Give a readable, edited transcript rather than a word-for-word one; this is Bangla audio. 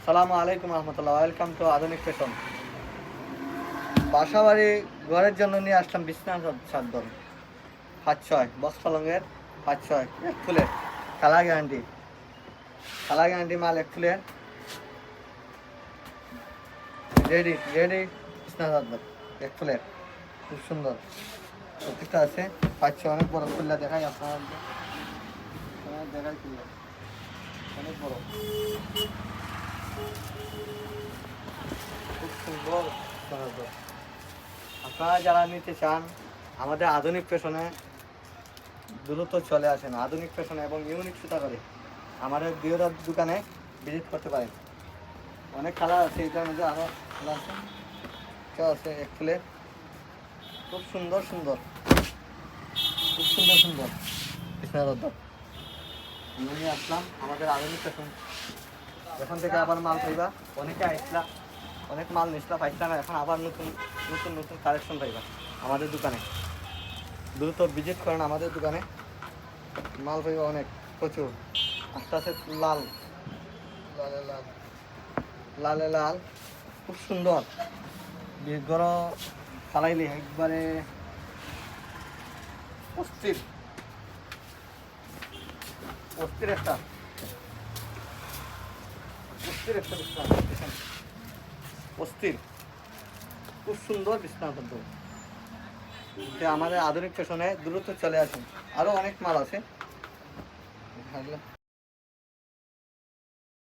সালামু আলাইকুম রহমতুল্লাহ, ওয়েলকাম টু আধুনিক ফ্যাশন। বাসাবাড়ি ঘরের জন্য নিয়ে আসলাম বিছনা চাদর 5-6 বক্স পালঙের 5-6 এক ফুলের কালার গ্যারান্টি মাল এক ফুলের রেডি বিছনা চাদর এক ফুলের খুব সুন্দর প্রত্যেকটা আছে 5-6 অনেক বড় খুললা দেখাই আপনার দেখাই খুললা অনেক বড় খুব সুন্দর। আপনারা যারা নিতে চান আমাদের আধুনিক ফ্যাশনে দ্রুত চলে আসেন। আধুনিক ফ্যাশনে এবং ইউনিক সুতা করে আমাদের দিওদার দোকানে ভিজিট করতে পারেন। অনেক কালার আছে, এটার মধ্যে আরও কালার আছে, আছে এক ফুলের খুব সুন্দর বিছনাচাদর নিয়ে আসলাম আমাদের আধুনিক ফ্যাশন। এখান থেকে আবার মাল পাইবা, অনেকে আইসলা অনেক মাল নিসলা পাইছিলাম, এখন আবার নতুন কালেকশন পাইবা আমাদের দোকানে। দ্রুত ভিজিট করেন আমাদের দোকানে, মাল পাইবা অনেক প্রচুর। আস্তে আস্তে লাল খুব সুন্দর বিগর ফালাইলে একবারে অস্থির একটা অস্থির খুব সুন্দর বিছনাপত্র। আমাদের আধুনিক ফ্যাশনে দ্রুত চলে আসেন, আরও অনেক মাল আছে।